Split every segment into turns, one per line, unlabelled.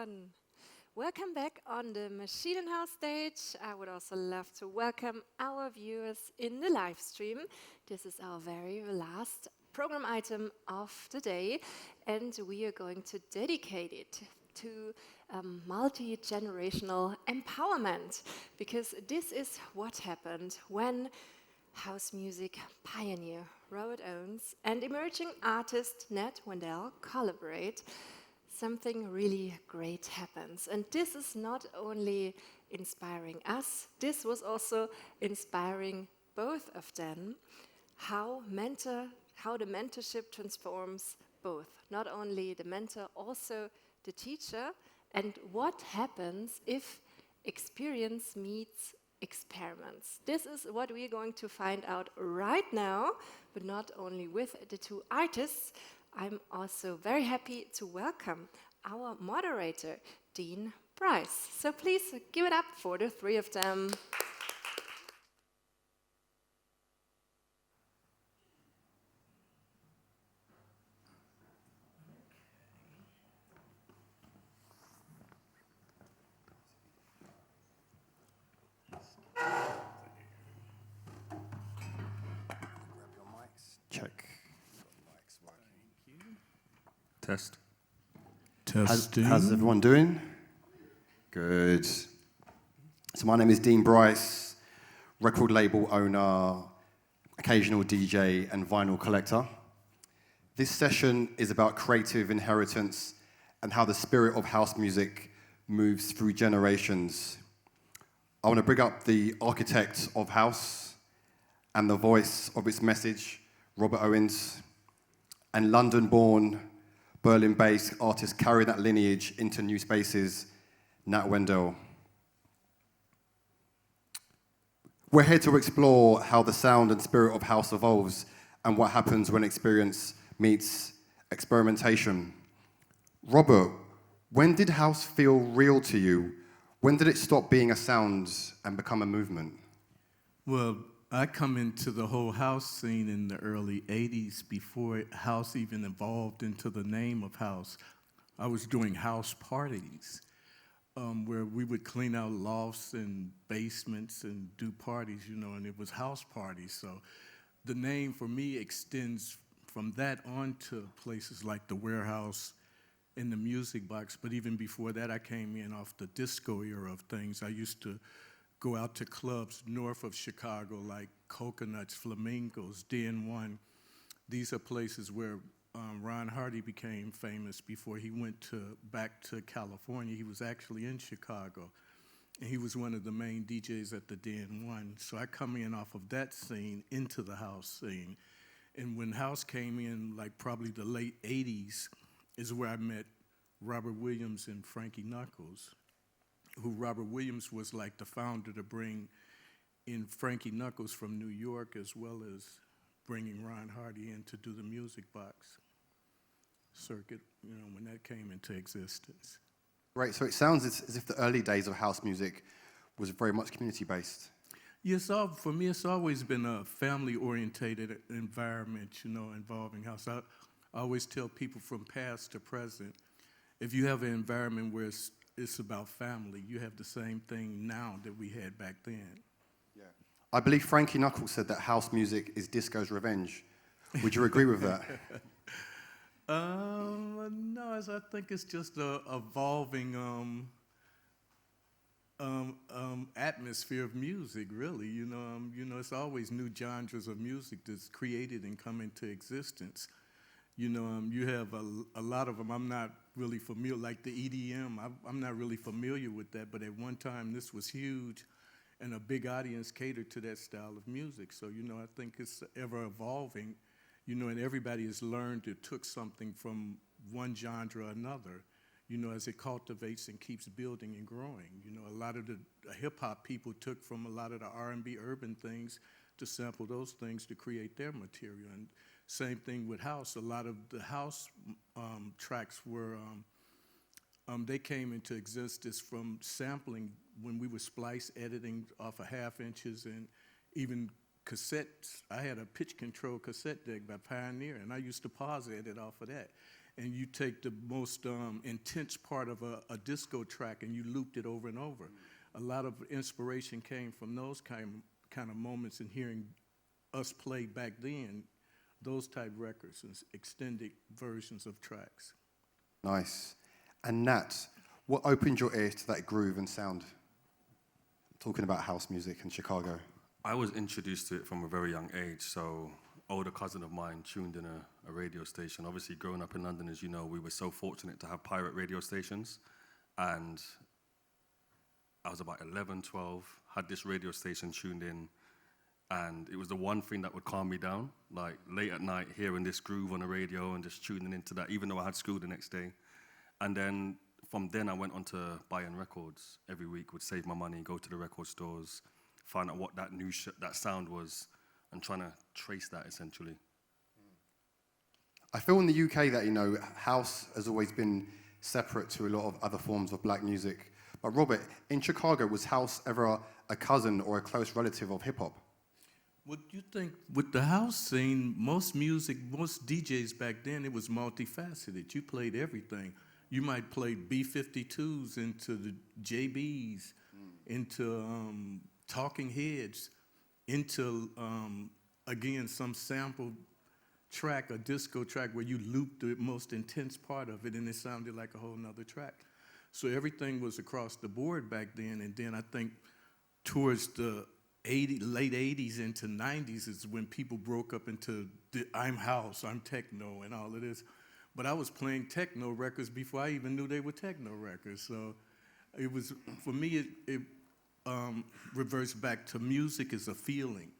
everyone. Welcome back on the Machine House stage. I would also love to welcome our viewers in the live stream. This is our very last program item of the day, and we are going to dedicate it to multi-generational empowerment, because this is what happened when house music pioneer Robert Owens and emerging artist Nat Wendell collaborate. Something really great happens. And this is not only inspiring us, this was also inspiring both of them, how the mentorship transforms both, not only the mentor, also the teacher, and what happens if experience meets experiments. This is what we're going to find out right now, but not only with the two artists. I'm also very happy to welcome our moderator, Dean Bryce. So please give it up for the three of them.
Check.
Test.
Testing. How's everyone doing? Good. So my name is Dean Bryce, record label owner, occasional DJ and vinyl collector. This session is about creative inheritance and how the spirit of house music moves through generations. I want to bring up the architect of house and the voice of its message, Robert Owens, and London-born, Berlin-based artist carrying that lineage into new spaces, Nat Wendell. We're here to explore how the sound and spirit of house evolves and what happens when experience meets experimentation. Robert, when did house feel real to you? When did it stop being a sound and become a movement?
Well, I come into the whole house scene in the early 80s before house even evolved into the name of house. I was doing house parties where we would clean out lofts and basements and do parties, and it was house parties. So the name for me extends from that on to places like the Warehouse and the Music Box. But even before that, I came in off the disco era of things. I used to go out to clubs north of Chicago like Coconuts, Flamingos, DN1. These are places where Ron Hardy became famous before he went back to California. He was actually in Chicago, and he was one of the main DJs at the DN1. So I come in off of that scene into the house scene. And when house came in, like probably the late 80s, is where I met Robert Williams and Frankie Knuckles, who Robert Williams was like the founder to bring in Frankie Knuckles from New York, as well as bringing Ron Hardy in to do the Music Box circuit, when that came into existence.
Right, so it sounds as if the early days of house music was very much community-based.
Yes, for me, it's always been a family-orientated environment, involving house. I always tell people from past to present, if you have an environment where it's about family, you have the same thing now that we had back then.
Yeah. I believe Frankie Knuckles said that house music is disco's revenge. Would you agree with that?
No, I think it's just a evolving atmosphere of music, really. It's always new genres of music that's created and come into existence. You have a lot of them. I'm not really familiar, like the EDM. I'm not really familiar with that, but at one time this was huge, and a big audience catered to that style of music. So, I think it's ever evolving, and everybody has learned or took something from one genre or another, as it cultivates and keeps building and growing. A lot of the hip-hop people took from a lot of the R&B urban things to sample those things to create their material. And same thing with house. A lot of the house tracks were, they came into existence from sampling when we were splice editing off of half-inches and even cassettes. I had a pitch control cassette deck by Pioneer, and I used to pause edit off of that. and you take the most intense part of a disco track and you looped it over and over. A lot of inspiration came from those kind of moments and hearing us play back then, those type records and extended versions of tracks.
Nice. And Nat, what opened your ears to that groove and sound? Talking about house music in Chicago.
I was introduced to it from a very young age. So, older cousin of mine tuned in a radio station. Obviously, growing up in London, as you know, we were so fortunate to have pirate radio stations. And I was about 11, 12, had this radio station tuned in. And it was the one thing that would calm me down, like late at night, hearing this groove on the radio and just tuning into that, even though I had school the next day. And then from then I went on to buying records every week, would save my money, go to the record stores, find out what that new that sound was, and trying to trace that essentially.
I feel in the UK that, you know, house has always been separate to a lot of other forms of black music. But Robert, in Chicago, was house ever a cousin or a close relative of hip hop?
What do you think with the house scene, most music, most DJs back then, it was multifaceted. You played everything. You might play B-52s into the JBs, into Talking Heads, into, again, some sample track, a disco track where you looped the most intense part of it and it sounded like a whole nother track. So everything was across the board back then. And then I think towards the late 80s into 90s is when people broke up into I'm house, I'm techno, and all of this. But I was playing techno records before I even knew they were techno records. So it was, for me, it reverts back to music as a feeling.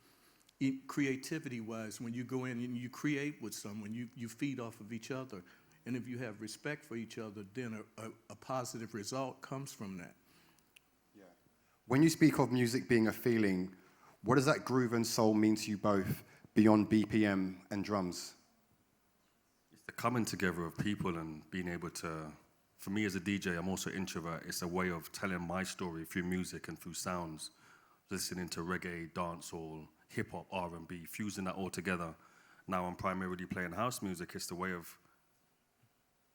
Creativity-wise, when you go in and you create with someone, you feed off of each other. And if you have respect for each other, then a positive result comes from that.
When you speak of music being a feeling, what does that groove and soul mean to you both beyond BPM and drums?
It's the coming together of people and being able to, for me as a DJ, I'm also an introvert. It's a way of telling my story through music and through sounds, listening to reggae, dancehall, hip-hop, R&B, fusing that all together. Now I'm primarily playing house music. It's the way of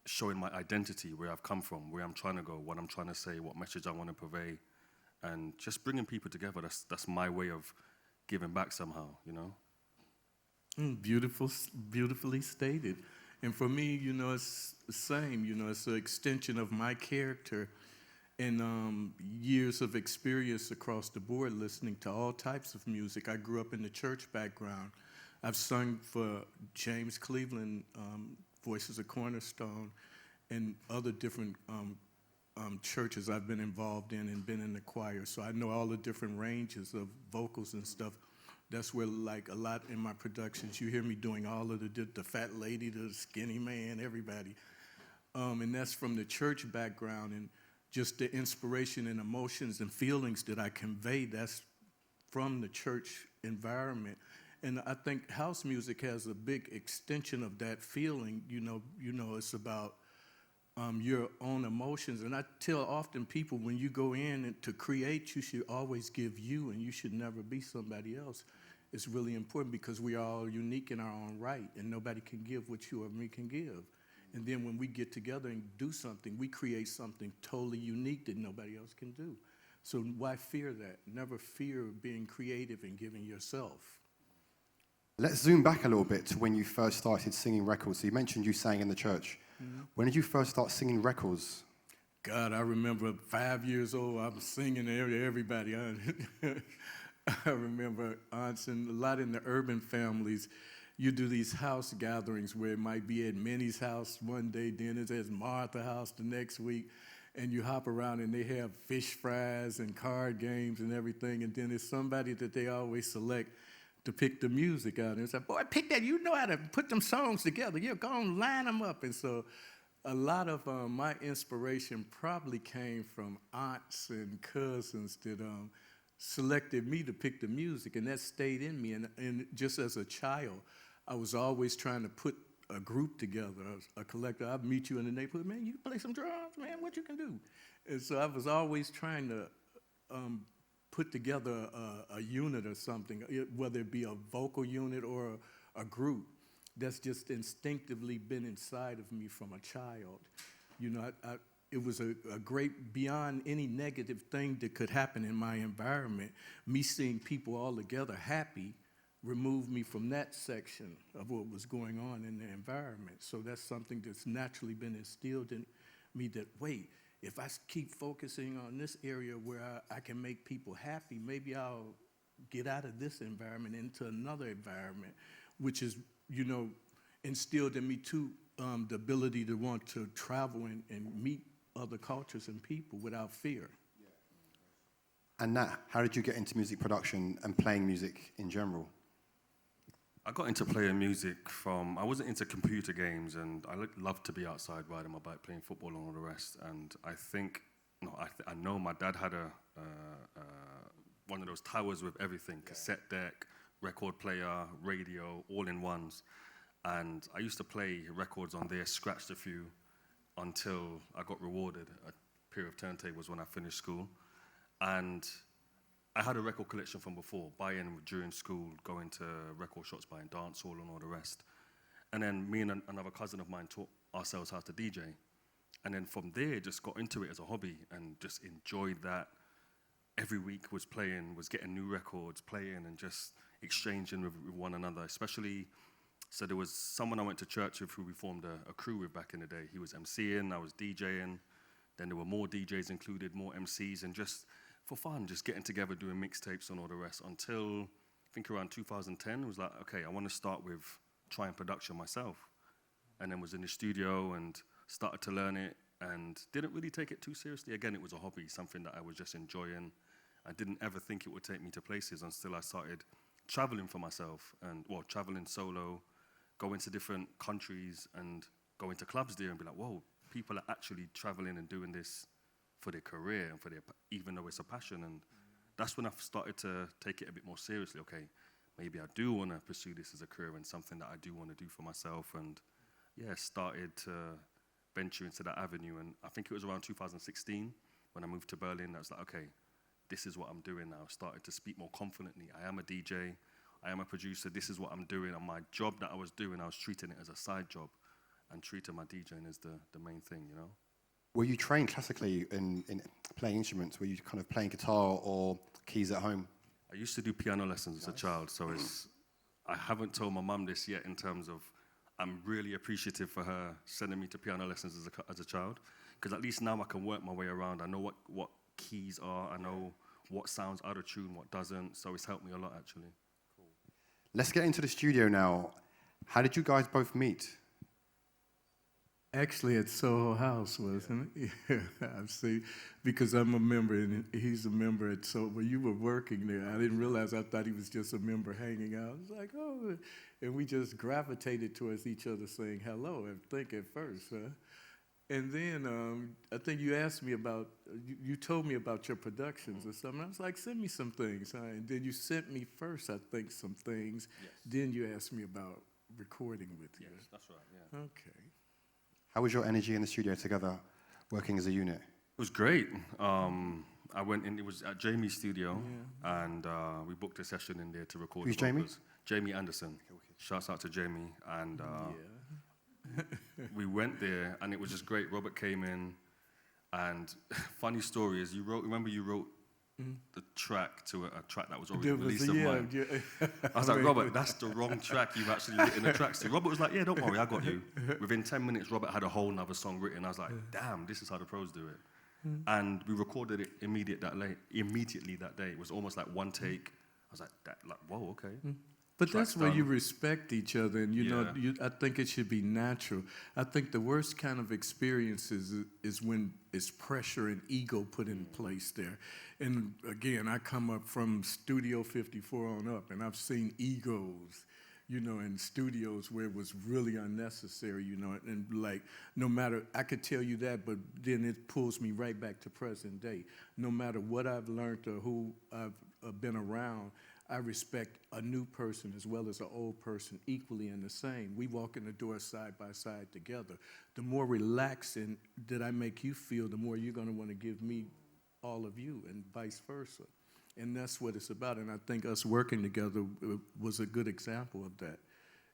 showing my identity, where I've come from, where I'm trying to go, what I'm trying to say, what message I want to convey. And just bringing people together, that's my way of giving back somehow, you know?
Beautifully stated. And for me, you know, it's the same. You know, it's an extension of my character and years of experience across the board listening to all types of music. I grew up in the church background. I've sung for James Cleveland, Voices of Cornerstone, and other different churches I've been involved in and been in the choir. So I know all the different ranges of vocals and stuff. That's where, like, a lot in my productions, you hear me doing all of the fat lady, the skinny man, everybody. And that's from the church background, and just the inspiration and emotions and feelings that I convey, that's from the church environment. And I think house music has a big extension of that feeling. You know, it's about your own emotions. And I tell often people, when you go in and to create, you should always give you, and you should never be somebody else. It's really important because we are all unique in our own right, and nobody can give what you or me can give. And then when we get together and do something, we create something totally unique that nobody else can do. So why fear that? Never fear being creative and giving yourself.
Let's zoom back a little bit to when you first started singing records. So you mentioned you sang in the church. When did you first start singing records?
God, I remember 5 years old, I was singing to everybody. I remember aunts and a lot in the urban families, you do these house gatherings where it might be at Minnie's house one day, then it's at Martha's house the next week, and you hop around and they have fish fries and card games and everything, and then there's somebody that they always select to pick the music out. And it's like, boy, pick that. You know how to put them songs together. You're going to line them up. And so a lot of my inspiration probably came from aunts and cousins that selected me to pick the music, and that stayed in me. And just as a child, I was always trying to put a group together, a collective. I'd meet you in the neighborhood, man, you play some drums, man, what you can do? And so I was always trying to put together a unit or something, whether it be a vocal unit or a group. that's just instinctively been inside of me from a child. You know, it was a great, beyond any negative thing that could happen in my environment, me seeing people all together happy removed me from that section of what was going on in the environment. So that's something that's naturally been instilled in me that, wait, if I keep focusing on this area where I can make people happy, maybe I'll get out of this environment into another environment, which is, you know, instilled in me too, the ability to want to travel and meet other cultures and people without fear.
And Nat, how did you get into music production and playing music in general?
I got into playing music from, I wasn't into computer games, and I loved to be outside riding my bike, playing football and all the rest. And I think, no, I know my dad had one of those towers with everything, cassette deck, record player, radio, all in ones. And I used to play records on there, scratched a few, until I got rewarded a pair of turntables when I finished school. And I had a record collection from before, buying during school, going to record shops, buying dancehall and all the rest. And then me and another cousin of mine taught ourselves how to DJ. And then from there, just got into it as a hobby and just enjoyed that. Every week was playing, was getting new records, playing and just exchanging with one another, especially, so there was someone I went to church with who we formed a crew with back in the day. He was MCing, I was DJing, then there were more DJs included, more MCs, and just for fun, just getting together, doing mixtapes and all the rest, until I think around 2010, it was like, okay, I want to start with trying production myself. And then was in the studio and started to learn it and didn't really take it too seriously. Again, it was a hobby, something that I was just enjoying. I didn't ever think it would take me to places until I started traveling for myself and, well, traveling solo, going to different countries and going to clubs there and be like, whoa, people are actually traveling and doing this for their career and for their, even though it's a passion. And that's when I started to take it a bit more seriously. Okay, maybe I do want to pursue this as a career and something that I do want to do for myself. And yeah, started to venture into that avenue. And I think it was around 2016 when I moved to Berlin. I was like, okay, this is what I'm doing now. Started to speak more confidently. I am a DJ. I am a producer. This is what I'm doing. And my job that I was doing, I was treating it as a side job and treating my DJing as the main thing, you know?
Were you trained classically in playing instruments? Were you kind of playing guitar or keys at home?
I used to do piano lessons as a child, so I haven't told my mum this yet in terms of I'm really appreciative for her sending me to piano lessons as a child, because at least now I can work my way around. I know what keys are, I know what sounds out of tune, what doesn't, so it's helped me a lot, actually.
Cool. Let's get into the studio now. How did you guys both meet?
Actually, at Soho House, wasn't it? Yeah, I see. Because I'm a member, and he's a member at Soho. Well, you were working there. I didn't realize. I thought he was just a member hanging out. I was like, oh. And we just gravitated towards each other saying hello, I think at first. Huh? And then I think you asked me about, you told me about your productions or something. I was like, send me some things. Huh? And then you sent me first, I think, some things. Yes. Then you asked me about recording with you.
Yes, that's right, yeah.
Okay.
How was your energy in the studio together, working as a unit?
It was great. I went in, it was at Jamie's studio, and we booked a session in there to record.
Who's Jamie?
Jamie Anderson. Shouts out to Jamie. And we went there, and it was just great. Robert came in, and funny story is, remember you wrote the track to a track that was already released of mine. Yeah. I was like, Robert, that's the wrong track you've actually written the tracks to. Robert was like, yeah, don't worry, I got you. Within 10 minutes, Robert had a whole nother song written. I was like, damn, this is how the pros do it. And we recorded it immediately that day. It was almost like one take. I was like, whoa, okay.
But that's where you respect each other, and you know, I think it should be natural. I think the worst kind of experiences is when it's pressure and ego put in place there. And again, I come up from Studio 54 on up, and I've seen egos, you know, in studios where it was really unnecessary, you know, and like, no matter, I could tell you that, but then it pulls me right back to present day. No matter what I've learned or who I've been around, I respect a new person as well as an old person equally and the same. We walk in the door side by side together. The more relaxing that I make you feel, the more you're going to want to give me all of you, and vice versa. And that's what it's about. And I think us working together was a good example of that.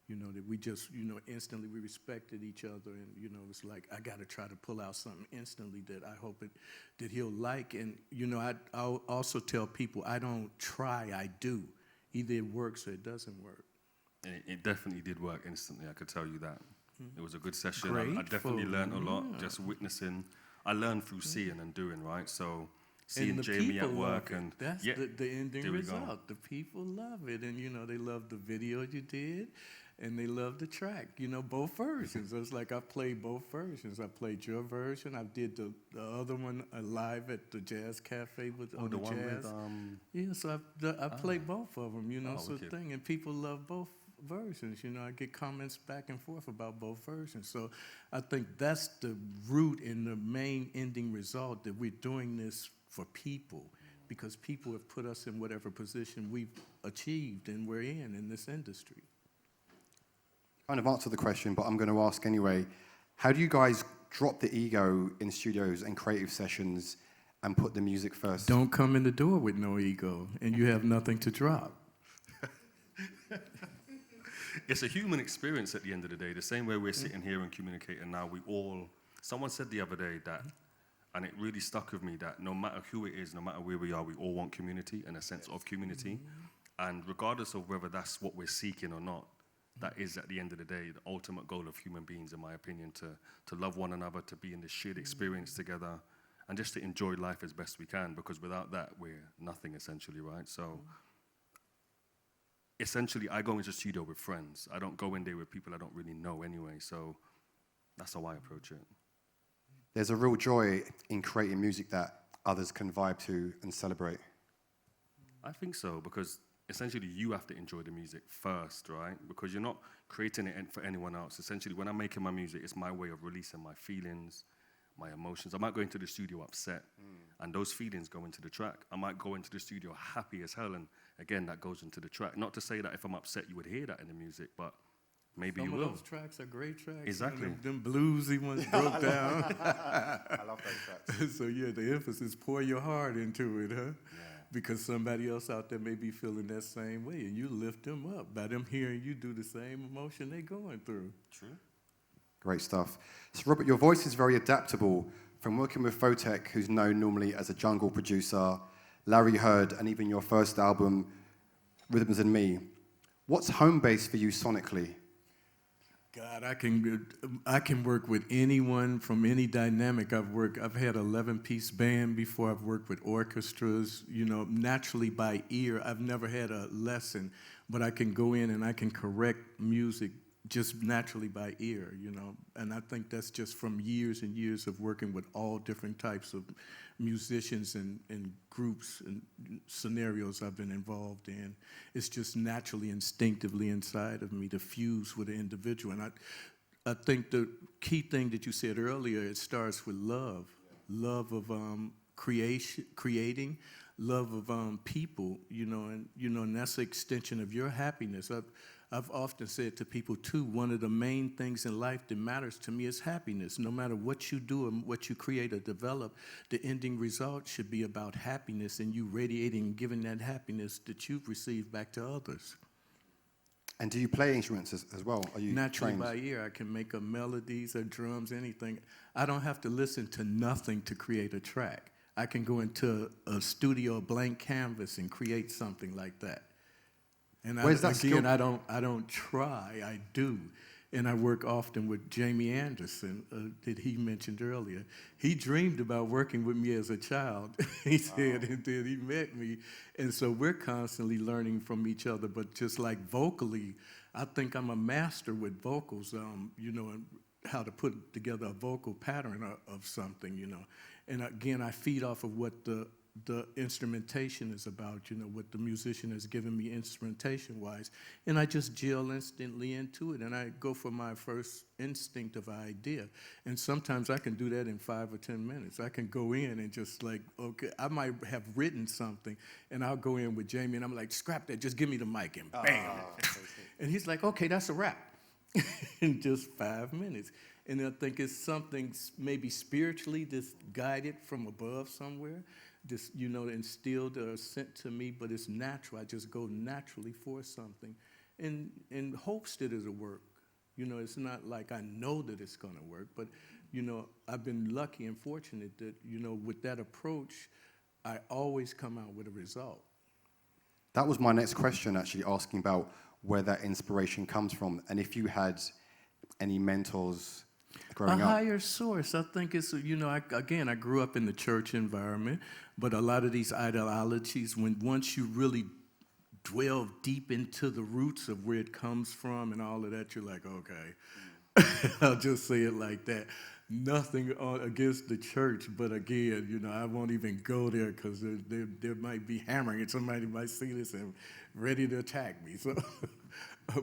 that we just, instantly we respected each other, and, it was like, I got to try to pull out something instantly that I hope that he'll like. And, I'll also tell people, I don't try, I do. Either it works or it doesn't work.
And it definitely did work instantly, I could tell you that. It was a good session. I
Grateful,
definitely learned a lot,
yeah.
just witnessing. I learned through seeing and doing, right? So seeing
And the
Jamie
people
at work,
love it.
and
That's
yeah,
the ending
there we go.
result. The people love it, and they love the video you did, and they love the track. Both versions. It's like I played both versions. I played your version. I did the other one live at the Jazz Cafe with on
the
the
one
jazz.
with
Yeah, so I played both of them. So
wicked.
thing, and people love both versions. I get comments back and forth about both versions. So I think that's the root and the main ending result, that we're doing this for people, because people have put us in whatever position we've achieved and we're in this industry.
Kind of answered the question, but I'm going to ask anyway. How do you guys drop the ego in studios and creative sessions and put the music first?
Don't come in the door with no ego, and you have nothing to drop.
It's a human experience at the end of the day. The same way we're sitting here and communicating now, someone said the other day that, and it really stuck with me, that no matter who it is, no matter where we are, we all want community and a sense of community. And regardless of whether that's what we're seeking or not, that is, at the end of the day, the ultimate goal of human beings, in my opinion, to love one another, to be in this shared experience together, and just to enjoy life as best we can, because without that, we're nothing, essentially, right? So essentially, I go into the studio with friends. I don't go in there with people I don't really know anyway, so that's how I approach it.
There's a real joy in creating music that others can vibe to and celebrate.
I think so, because essentially you have to enjoy the music first, right? Because you're not creating it for anyone else. Essentially, when I'm making my music, it's my way of releasing my feelings, my emotions. I might go into the studio upset, and those feelings go into the track. I might go into the studio happy as hell, and again, that goes into the track. Not to say that if I'm upset, you would hear that in the music, but maybe you will.
Some of those tracks are great tracks.
Exactly.
Them bluesy ones broke down.
I love those tracks.
So yeah, the emphasis, pour your heart into it, huh?
Yeah.
Because somebody else out there may be feeling that same way, and you lift them up by them hearing you do the same emotion they're going through.
True.
Great stuff. So Robert, your voice is very adaptable. From working with Fotek, who's known normally as a jungle producer, Larry Heard, and even your first album, Rhythms and Me. What's home base for you sonically?
God, I can work with anyone from any dynamic. I've had an 11-piece band before. I've worked with orchestras, naturally by ear. I've never had a lesson, but I can go in and I can correct music just naturally by ear, And I think that's just from years and years of working with all different types of musicians and groups and scenarios I've been involved in. It's just naturally, instinctively inside of me to fuse with an individual. And I think the key thing that you said earlier, it starts with love. Love of creating, love of people, and that's the extension of your happiness. I've often said to people, too, one of the main things in life that matters to me is happiness. No matter what you do and what you create or develop, the ending result should be about happiness and you radiating and giving that happiness that you've received back to others.
And do you play instruments as well? Are you
naturally
trained?
By ear? I can make up melodies or drums, anything. I don't have to listen to nothing to create a track. I can go into a studio, a blank canvas, and create something like that. And I don't try, I do. And I work often with Jamie Anderson, that he mentioned earlier. He dreamed about working with me as a child, he said, and then he met me. And so we're constantly learning from each other, but just like vocally, I think I'm a master with vocals, and how to put together a vocal pattern of something, And again, I feed off of what the instrumentation is about, what the musician has given me instrumentation-wise. And I just gel instantly into it, and I go for my first instinct of idea. And sometimes I can do that in 5 or 10 minutes. I can go in and just okay, I might have written something, and I'll go in with Jamie, and I'm like, scrap that, just give me the mic, and bam. And he's like, okay, that's a wrap. In just 5 minutes. And I think it's something maybe spiritually just guided from above somewhere, just, instilled or sent to me, but it's natural. I just go naturally for something. in hopes that it'll work. You know, it's not like I know that it's going to work, but, you know, I've been lucky and fortunate that, you know, with that approach, I always come out with a result.
That was my next question, actually, asking about where that inspiration comes from, and if you had any mentors growing
a
up.
higher source. I think it's, you know, I grew up in the church environment, but a lot of these ideologies, once you really dwell deep into the roots of where it comes from and all of that, you're like, okay, I'll just say it like that. Nothing against the church, but again, you know, I won't even go there because there might be hammering and somebody might see this and ready to attack me. So,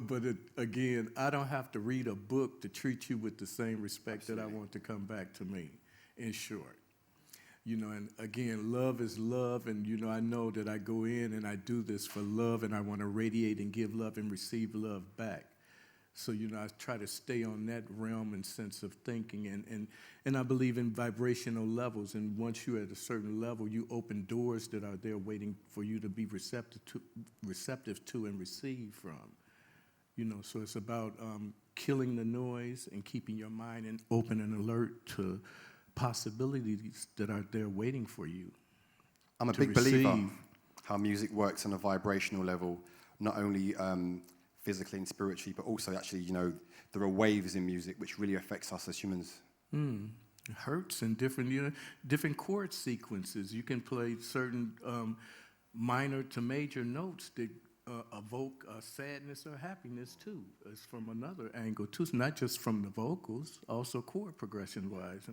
but again, I don't have to read a book to treat you with the same respect Absolutely. That I want to come back to me, in short. You know, and again, love is love, and, you know, I know that I go in and I do this for love, and I want to radiate and give love and receive love back. So, you know, I try to stay on that realm and sense of thinking, and I believe in vibrational levels, and once you're at a certain level, you open doors that are there waiting for you to be receptive to and receive from. You know, so it's about killing the noise and keeping your mind open and alert to possibilities that are there waiting for you.
I'm a big believer how music works on a vibrational level, not only physically and spiritually, but also actually, you know, there are waves in music which really affects us as humans.
It hurts in different, you know, different chord sequences. You can play certain minor to major notes that evoke sadness or happiness too. It's from another angle too. It's not just from the vocals, also chord progression-wise.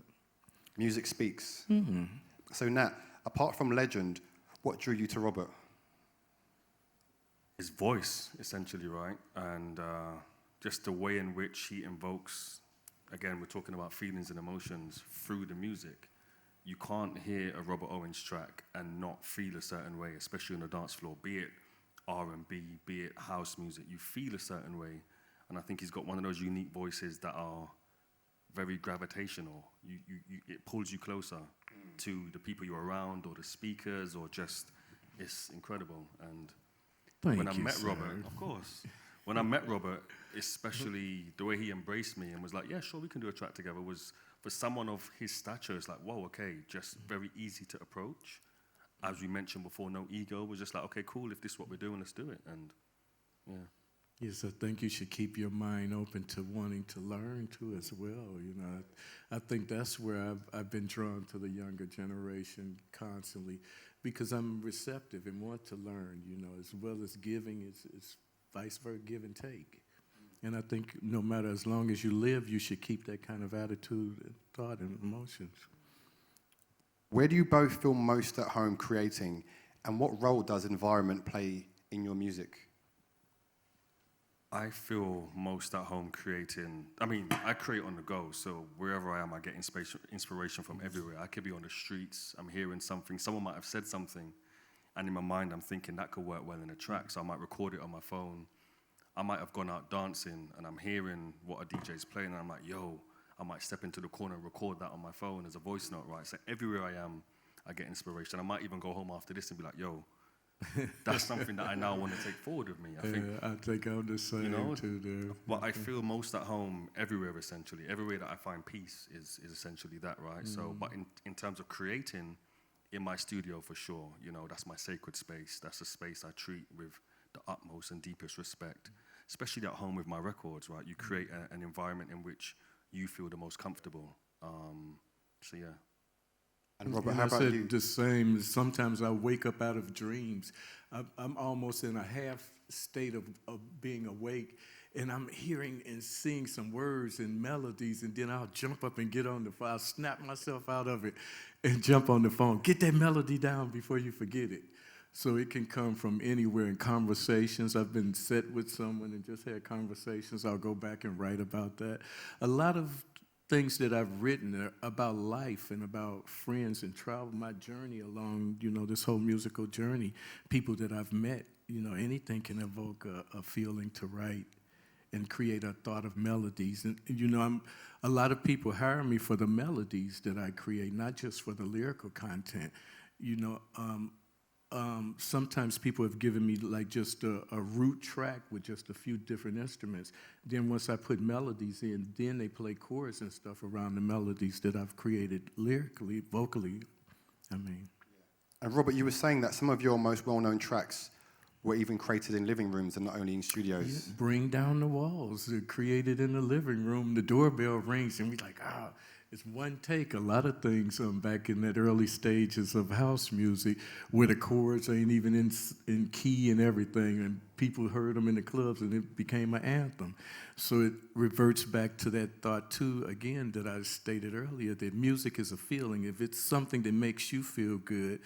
Music speaks. Mm-hmm. So Nat, apart from legend, what drew you to Robert?
His voice, essentially, right? And just the way in which he invokes, again, we're talking about feelings and emotions through the music. You can't hear a Robert Owens track and not feel a certain way, especially on the dance floor, be it R&B, be it house music. You feel a certain way. And I think he's got one of those unique voices that are very gravitational. It pulls you closer to the people you're around or the speakers, or just, it's incredible. And when I met Robert, of course, when I met Robert, especially the way he embraced me and was like, yeah, sure, we can do a track together, was for someone of his stature, it's like, whoa, okay, just very easy to approach. As we mentioned before, no ego. We're just like, okay, cool, if this is what we're doing, let's do it. And yeah.
Yes, I think you should keep your mind open to wanting to learn too as well. You know, I think that's where I've been drawn to the younger generation constantly, because I'm receptive and want to learn. You know, as well as giving, it's vice versa, give and take. And I think no matter, as long as you live, you should keep that kind of attitude, and thought, and emotions.
Where do you both feel most at home creating, and what role does environment play in your music?
I feel most at home creating. I mean, I create on the go, so wherever I am, I get inspiration from everywhere. I could be on the streets, I'm hearing something, someone might have said something, and in my mind, I'm thinking that could work well in a track, so I might record it on my phone. I might have gone out dancing, and I'm hearing what a DJ's playing, and I'm like, yo, I might step into the corner and record that on my phone as a voice note, right? So everywhere I am, I get inspiration. I might even go home after this and be like, yo, that's something that I now want to take forward with me. I
think I'm the same, you know, too. There.
But I feel most at home everywhere, essentially. Everywhere that I find peace is essentially that, right? So, but in terms of creating, in my studio for sure, you know, that's my sacred space. That's a space I treat with the utmost and deepest respect, especially at home with my records, right? You create an environment in which you feel the most comfortable. So, yeah.
And Robert,
and
how about
I said
you?
The same. Sometimes I wake up out of dreams. I'm almost in a half state of being awake, and I'm hearing and seeing some words and melodies, and then I'll jump up and get on the phone. I'll snap myself out of it and jump on the phone. Get that melody down before you forget it. So it can come from anywhere in conversations. I've been set with someone and just had conversations. I'll go back and write about that. A lot of things that I've written about life and about friends and travel, my journey along, you know, this whole musical journey, people that I've met, you know, anything can evoke a feeling to write and create a thought of melodies. And you know, a lot of people hire me for the melodies that I create, not just for the lyrical content. You know, sometimes people have given me like just a root track with just a few different instruments. Then once I put melodies in, then they play chords and stuff around the melodies that I've created lyrically, vocally. I mean.
And Robert, you were saying that some of your most well-known tracks were even created in living rooms and not only in studios.
Yeah, bring down the walls. They're created in the living room. The doorbell rings, and we're like, it's one take. A lot of things back in that early stages of house music where the chords ain't even in key and everything, and people heard them in the clubs, and it became an anthem. So it reverts back to that thought, too, again, that I stated earlier, that music is a feeling. If it's something that makes you feel good,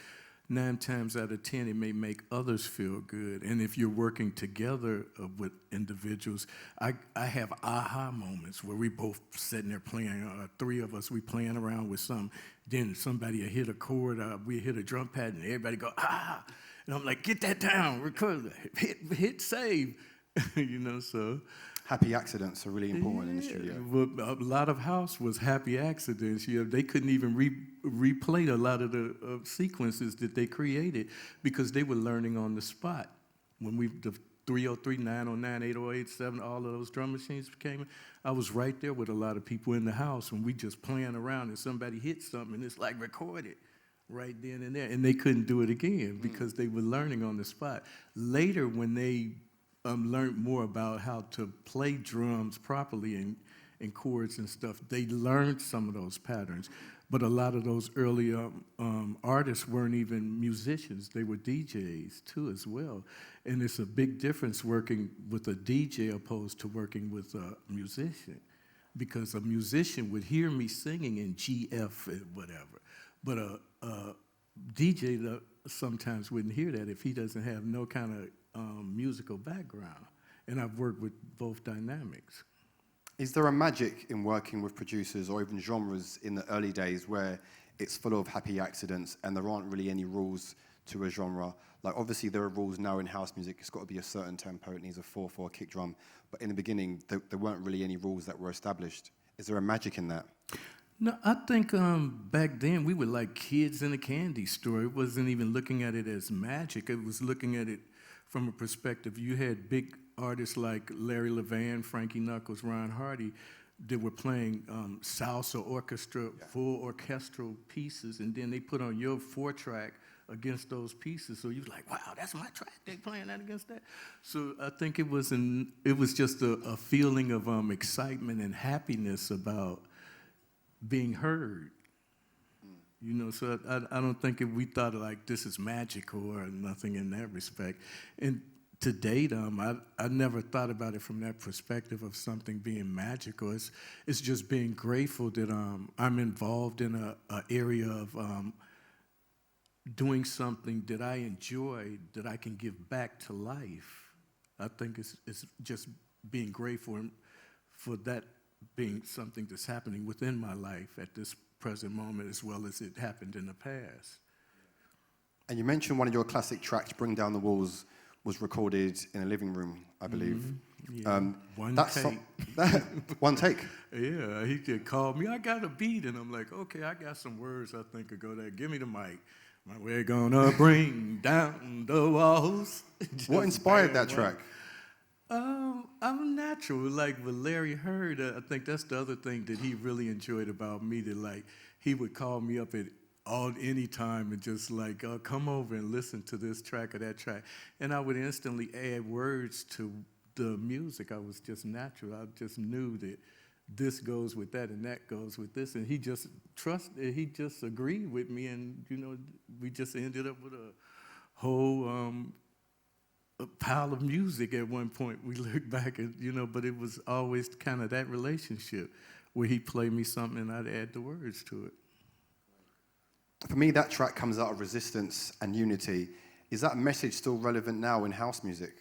9 times out of 10, it may make others feel good. And if you're working together with individuals, I have aha moments where we both sitting there playing, 3 of us, we playing around with something. Then somebody will hit a chord, we hit a drum pad, and everybody go, ah! And I'm like, get that down, record, hit save, so.
Happy accidents are really important in the studio.
Well, a lot of house was happy accidents. They couldn't even replay a lot of the sequences that they created because they were learning on the spot. When the 303, 909, 808, 7, all of those drum machines came in, I was right there with a lot of people in the house, and we just playing around, and somebody hit something, and it's like recorded right then and there, and they couldn't do it again because they were learning on the spot. Later, when they learned more about how to play drums properly and chords and stuff, they learned some of those patterns. But a lot of those early artists weren't even musicians. They were DJs, too, as well. And it's a big difference working with a DJ opposed to working with a musician, because a musician would hear me singing in GF and whatever. But a DJ sometimes wouldn't hear that if he doesn't have no kind of musical background, and I've worked with both dynamics.
Is there a magic in working with producers or even genres in the early days where it's full of happy accidents and there aren't really any rules to a genre? Like, obviously there are rules now in house music. It's got to be a certain tempo. It needs a 4/4 kick drum. But in the beginning, there weren't really any rules that were established. Is there a magic in that?
No, I think back then we were like kids in a candy store. It wasn't even looking at it as magic. It was looking at it from a perspective. You had big artists like Larry Levan, Frankie Knuckles, Ron Hardy that were playing salsa orchestra, full orchestral pieces, and then they put on your 4-track against those pieces. So you're like, wow, that's my track. They playing that against that. So I think it was just a feeling of excitement and happiness about being heard. So I don't think we thought like this is magical or nothing in that respect. And to date, I never thought about it from that perspective of something being magical. It's just being grateful that I'm involved in a area of doing something that I enjoy, that I can give back to life. I think it's just being grateful for that being something that's happening within my life at this present moment, as well as it happened in the past.
And you mentioned one of your classic tracks, Bring Down the Walls, was recorded in a living room, I believe.
Mm-hmm. Yeah.
One take?
Yeah, he could call me, I got a beat, and I'm like, okay, I got some words I think could go there. Give me the mic. We're gonna bring down the walls.
What inspired that track?
I'm natural. Like with Larry Heard, I think that's the other thing that he really enjoyed about me, that like he would call me up at any time and just like, come over and listen to this track or that track. And I would instantly add words to the music. I was just natural. I just knew that this goes with that and that goes with this. And he just agreed with me, and we just ended up with a whole a pile of music at one point. We look back at, but it was always kind of that relationship where he played me something and I'd add the words to it.
For me, that track comes out of resistance and unity. Is that message still relevant now in house music?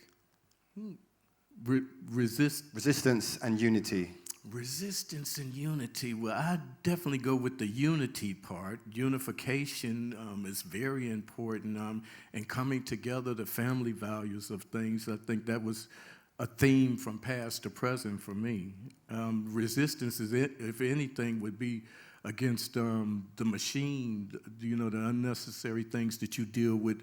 Resistance and unity.
Resistance and unity. Well, I definitely go with the unity part. Unification is very important, and coming together, the family values of things. I think that was a theme from past to present for me. Resistance, if anything, would be against the machine, the unnecessary things that you deal with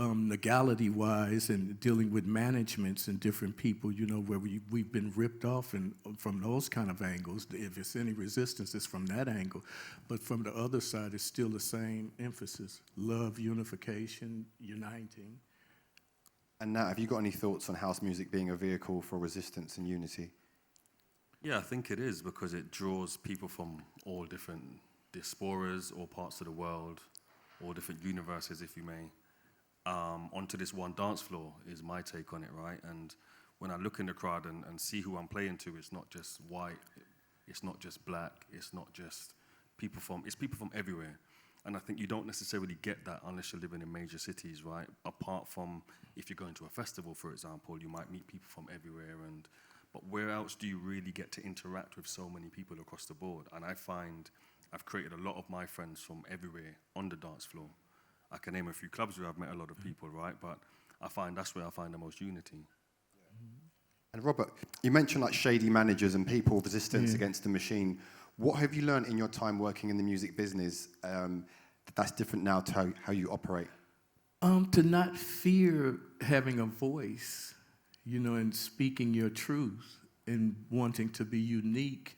legality-wise and dealing with managements and different people, you know, where we've been ripped off and from those kind of angles. If it's any resistance, it's from that angle. But from the other side, it's still the same emphasis: love, unification, uniting.
And Nat, have you got any thoughts on house music being a vehicle for resistance and unity?
Yeah, I think it is, because it draws people from all different diasporas, all parts of the world, all different universes, if you may, onto this one dance floor, is my take on it, right? And when I look in the crowd and see who I'm playing to, it's not just white, it's not just black, it's not just people from everywhere. And I think you don't necessarily get that unless you're living in major cities, right? Apart from if you're going to a festival, for example, you might meet people from everywhere, but where else do you really get to interact with so many people across the board? And I find I've created a lot of my friends from everywhere on the dance floor. I can name a few clubs where I've met a lot of people, right? But I find that's where I find the most unity.
And Robert, you mentioned like shady managers and people, resistance against the machine. What have you learned in your time working in the music business that's different now to how you operate?
To not fear having a voice, you know, and speaking your truth and wanting to be unique,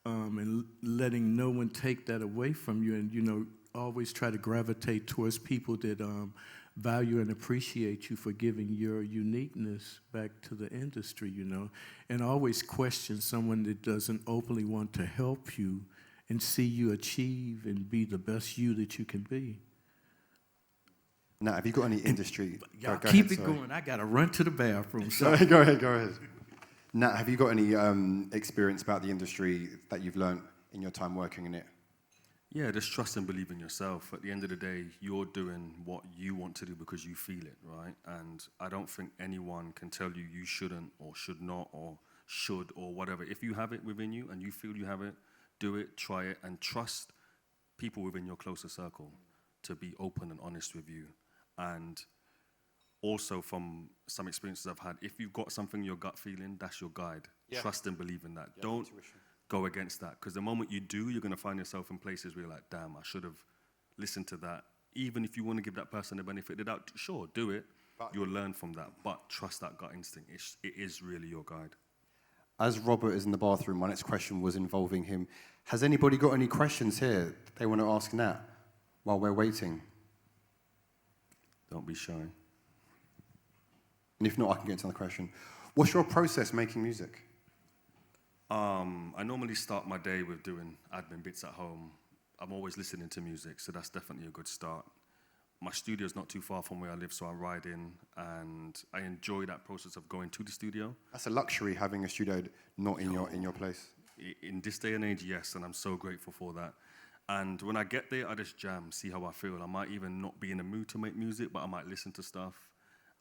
and letting no one take that away from you, and, you know, always try to gravitate towards people that value and appreciate you for giving your uniqueness back to the industry, you know, and always question someone that doesn't openly want to help you and see you achieve and be the best you that you can be.
Now, have you got any industry?
Y'all keep it going. I got to run to the bathroom. So.
Go ahead. Nat, have you got any experience about the industry that you've learned in your time working in it?
Yeah, just trust and believe in yourself. At the end of the day, you're doing what you want to do because you feel it, right? And I don't think anyone can tell you you shouldn't or should not or should or whatever. If you have it within you and you feel you have it, do it, try it, and trust people within your closer circle to be open and honest with you. And also from some experiences I've had, if you've got something in your gut feeling, that's your guide. Yeah. Trust and believe in that. Yeah, don't go against that, because the moment you do, you're going to find yourself in places where you're like, damn, I should have listened to that. Even if you want to give that person the benefit of the doubt, sure, do it. But you'll learn from that. But trust that gut instinct. It is really your guide.
As Robert is in the bathroom, my next question was involving him. Has anybody got any questions here they want to ask Nat while we're waiting?
Don't be shy.
And if not, I can get into the question. What's your process making music?
I normally start my day with doing admin bits at home. I'm always listening to music, so that's definitely a good start. My studio's not too far from where I live, so I ride in, and I enjoy that process of going to the studio.
That's a luxury, having a studio not in your place.
In this day and age, yes, and I'm so grateful for that. And when I get there, I just jam, see how I feel. I might even not be in the mood to make music, but I might listen to stuff,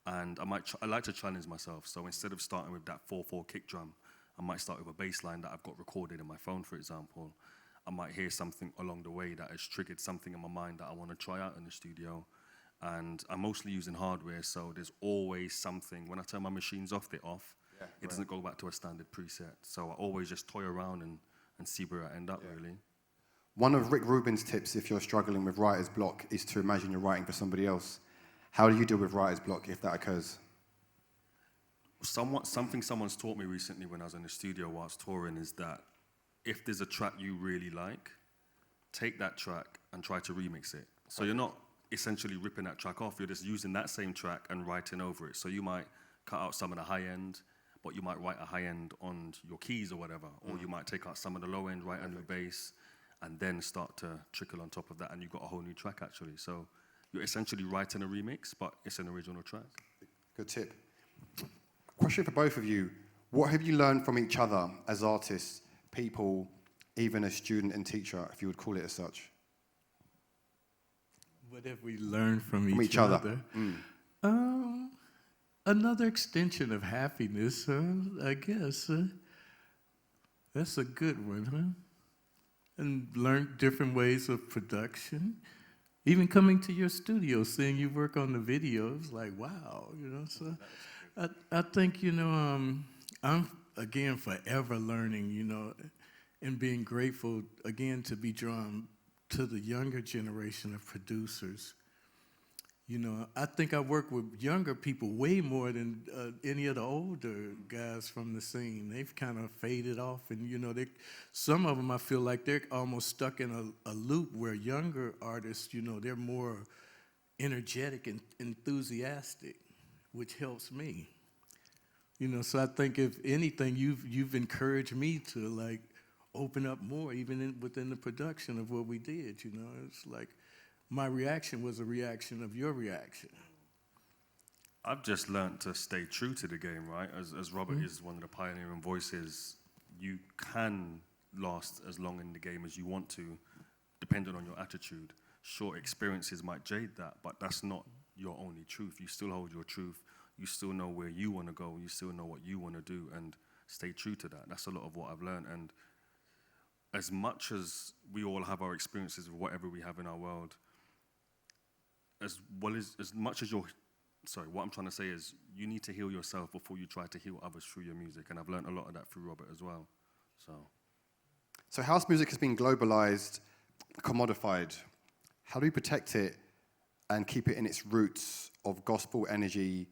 and I like to challenge myself. So instead of starting with that 4/4 kick drum, I might start with a bass line that I've got recorded in my phone, for example. I might hear something along the way that has triggered something in my mind that I want to try out in the studio. And I'm mostly using hardware, so there's always something. When I turn my machines off, they're off. Yeah, it doesn't go back to a standard preset. So I always just toy around and see where I end up, really.
One of Rick Rubin's tips, if you're struggling with writer's block, is to imagine you're writing for somebody else. How do you deal with writer's block if that occurs?
Something someone's taught me recently when I was in the studio whilst touring is that if there's a track you really like, take that track and try to remix it. So you're not essentially ripping that track off, you're just using that same track and writing over it. So you might cut out some of the high end, but you might write a high end on your keys or whatever, or you might take out some of the low end, write a new bass, and then start to trickle on top of that, and you've got a whole new track actually. So you're essentially writing a remix, but it's an original track.
Good tip. Question for both of you. What have you learned from each other as artists, people, even a student and teacher, if you would call it as such?
What have we learned from each other? Another extension of happiness, I guess. That's a good one, huh? And learned different ways of production. Even coming to your studio, seeing you work on the videos, like, wow, you know. So I think, you know, I'm, again, forever learning, you know, and being grateful, again, to be drawn to the younger generation of producers. You know, I think I work with younger people way more than any of the older guys from the scene. They've kind of faded off, and you know, some of them I feel like they're almost stuck in a loop where younger artists, you know, they're more energetic and enthusiastic, which helps me. You know, so I think if anything, you've encouraged me to like open up more, even within the production of what we did. You know, it's like my reaction was a reaction of your reaction.
I've just learned to stay true to the game, right? As Robert is one of the pioneering voices, you can last as long in the game as you want to, depending on your attitude. Sure, experiences might jade that, but that's not your only truth. You still hold your truth. You still know where you want to go. You still know what you want to do, and stay true to that. That's a lot of what I've learned. And as much as we all have our experiences of whatever we have in our world, as much as what I'm trying to say is you need to heal yourself before you try to heal others through your music. And I've learned a lot of that through Robert as well. So
house music has been globalized, commodified. How do we protect it and keep it in its roots of gospel energy,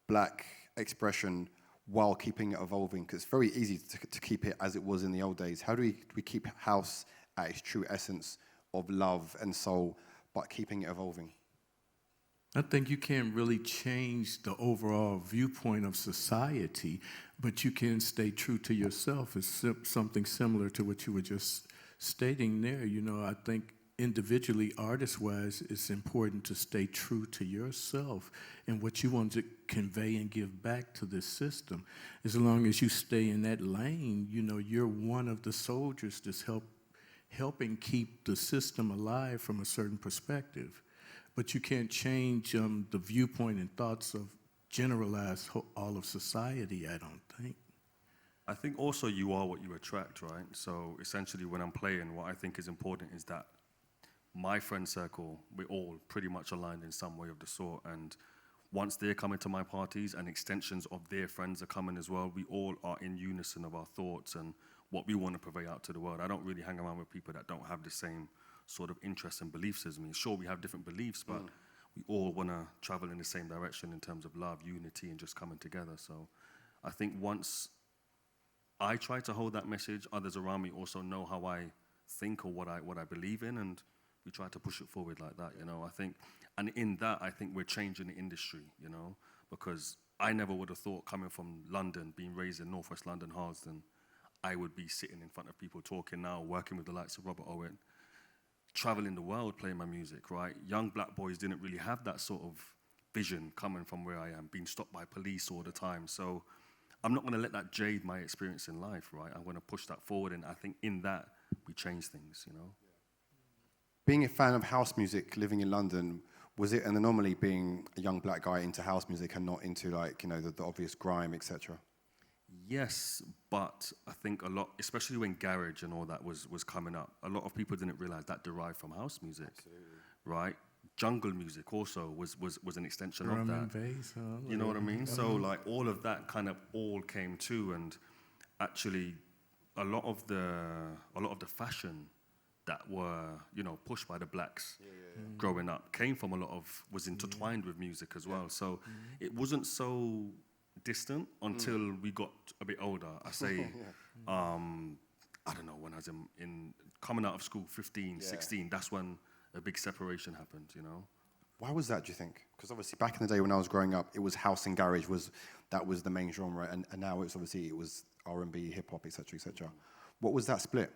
black expression, while keeping it evolving? Because it's very easy to keep it as it was in the old days. How do we keep house at its true essence of love and soul, but keeping it evolving?
I think you can't really change the overall viewpoint of society, but you can stay true to yourself. It's something similar to what you were just stating there. You know, I think individually, artist-wise, it's important to stay true to yourself and what you want to convey and give back to this system. As long as you stay in that lane, you know, you're one of the soldiers that's helping keep the system alive from a certain perspective. But you can't change the viewpoint and thoughts of generalized all of society, I don't think.
I think also you are what you attract, right? So essentially when I'm playing, what I think is important is that my friend circle, we're all pretty much aligned in some way of the sort. And once they're coming to my parties and extensions of their friends are coming as well, we all are in unison of our thoughts and what we want to purvey out to the world. I don't really hang around with people that don't have the same sort of interests and beliefs as me. Sure, we have different beliefs, but we all want to travel in the same direction in terms of love, unity, and just coming together. So I think once I try to hold that message, others around me also know how I think or what I believe in, and we try to push it forward like that, you know. I think, and in that, I think we're changing the industry, you know, because I never would have thought coming from London, being raised in Northwest London, Harlesden, I would be sitting in front of people talking now, working with the likes of Robert Owens, traveling the world playing my music, right? Young black boys didn't really have that sort of vision coming from where I am, being stopped by police all the time. So I'm not going to let that jade my experience in life, right? I'm going to push that forward, and I think in that, we change things, you know?
Being a fan of house music, living in London, was it an anomaly being a young black guy into house music and not into, like, you know, the obvious grime, etc.?
Yes, but I think a lot, especially when garage and all that was coming up, a lot of people didn't realize that derived from house music. Absolutely. Right? Jungle music also was an extension of that.
Drum and bass,
you know what I mean? So like all of that kind of all came to, and actually a lot of the fashion that were, you know, pushed by the blacks growing up came from was intertwined with music as well. So it wasn't so distant until we got a bit older. I say, I don't know, when I was in coming out of school, 15, 16, that's when a big separation happened, you know.
Why was that, do you think? Because obviously back in the day when I was growing up, it was house and garage was the main genre, and now it was R&B, hip hop, etc., etc. What was that split?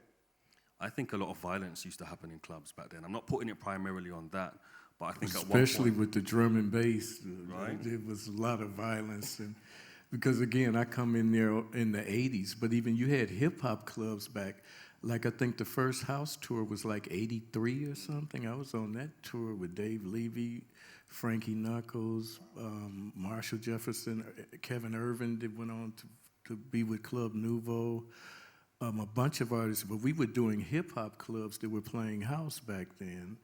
I think a lot of violence used to happen in clubs back then. I'm not putting it primarily on that, but I think
especially
at one point,
with the drum and bass,
right?
There was a lot of violence, and because again, I come in there in the '80s, but even you had hip hop clubs back. Like I think the first house tour was like '83 or something. I was on that tour with Dave Levy, Frankie Knuckles, Marshall Jefferson, Kevin Irvin that went on to be with Club Nouveau. A bunch of artists, but we were doing hip hop clubs that were playing house back then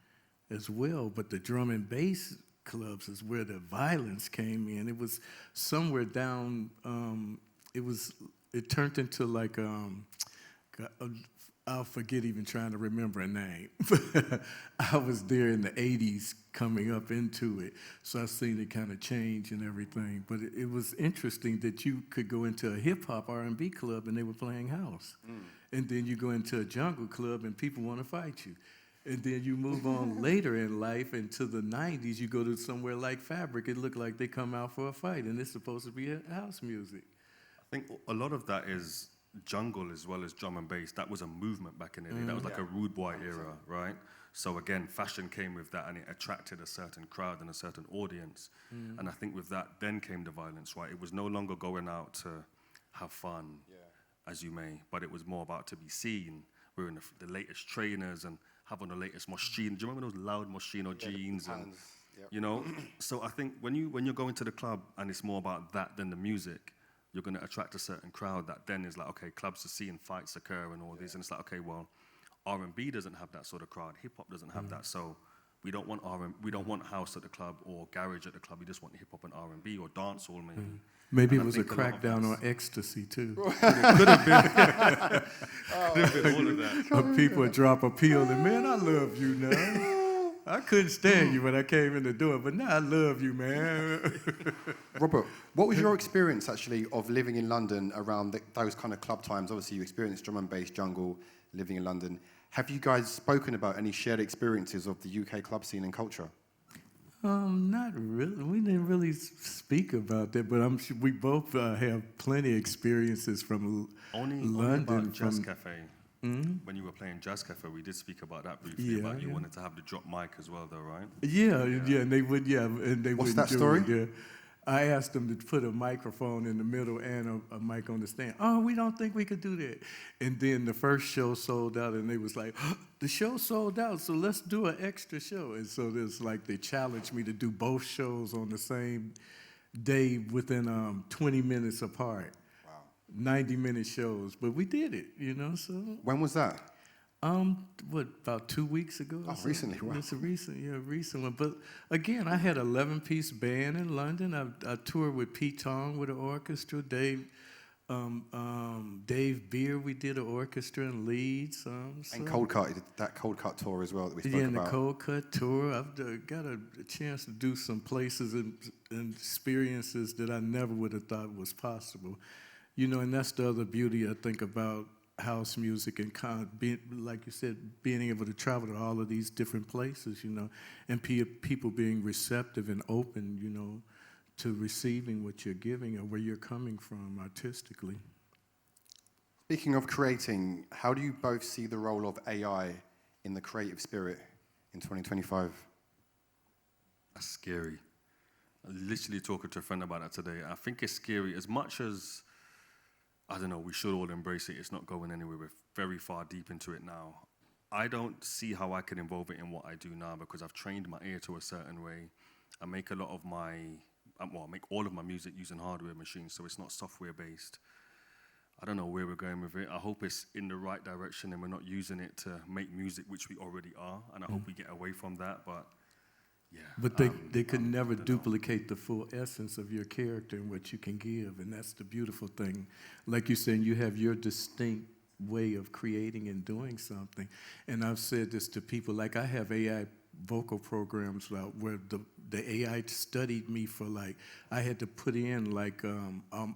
as well. But the drum and bass clubs is where the violence came in. It was somewhere down. It turned into like I'll forget even trying to remember a name. I was there in the 80s coming up into it, so I've seen it kind of change and everything. But it was interesting that you could go into a hip-hop R&B club and they were playing house. And then you go into a jungle club and people want to fight you. And then you move on later in life into the 90s, you go to somewhere like Fabric, it looked like they come out for a fight, and it's supposed to be house music.
I think a lot of that is jungle as well as drum and bass. That was a movement back in the day. That was like a rude boy era, right? So again, fashion came with that, and it attracted a certain crowd and a certain audience. And I think with that, then came the violence, right? It was no longer going out to have fun, as you may, but it was more about to be seen. We were in the latest trainers and have on the latest Moschino. Do you remember those loud Moschino jeans? And you know, so I think when you're going to the club and it's more about that than the music, you're going to attract a certain crowd that then is like, okay, clubs are seeing fights occur and all this, and it's like, okay, well, R&B doesn't have that sort of crowd. Hip hop doesn't have that, so we don't want house at the club or garage at the club. We just want hip hop and R&B or dancehall maybe.
Maybe it was a crackdown on ecstasy too.
Could have been. Could have been all of that.
People would drop a pill and, man, I love you now. I couldn't stand you when I came in the door, but now I love you, man.
Robert, what was your experience actually of living in London around those kind of club times? Obviously, you experienced drum and bass, jungle, living in London. Have you guys spoken about any shared experiences of the UK club scene and culture?
Not really. We didn't really speak about that, but I'm sure we both have plenty of experiences from London.
Only about Jazz Cafe. When you were playing Jazz Cafe, we did speak about that briefly. About you wanted to have the drop mic as well, though, right?
Yeah, and they would.
What's that story?
Yeah. I asked them to put a microphone in the middle and a mic on the stand. Oh, we don't think we could do that. And then the first show sold out, and they was like, the show sold out, so let's do an extra show. And so there's like they challenged me to do both shows on the same day within 20 minutes apart. 90-minute shows, but we did it, you know. So
when was that?
About 2 weeks ago?
Oh, recently, wow.
It's a recent one. But again, I had 11-piece band in London. I toured with Pete Tong with an orchestra. Dave Beer, we did an orchestra and leads.
And Cold Cut, you did that Cold Cut tour as well that we spoke about.
Yeah, and the Cold Cut tour. I've got a chance to do some places and experiences that I never would have thought was possible. You know, and that's the other beauty I think about house music and kind of being, like you said, being able to travel to all of these different places, you know, and people being receptive and open, you know, to receiving what you're giving or where you're coming from artistically.
Speaking of creating, how do you both see the role of AI in the creative spirit in 2025?
That's scary. I literally talking to a friend about that today. I think it's scary as much as, I don't know, we should all embrace it. It's not going anywhere. We're very far deep into it now. I don't see how I can involve it in what I do now because I've trained my ear to a certain way. I make a lot of I make all of my music using hardware machines, so it's not software-based. I don't know where we're going with it. I hope it's in the right direction and we're not using it to make music, which we already are, and I hope we get away from that, but yeah.
But they could never duplicate the full essence of your character and what you can give, and that's the beautiful thing. Like you're saying, you have your distinct way of creating and doing something. And I've said this to people, like I have AI vocal programs where the AI studied me for I had to put in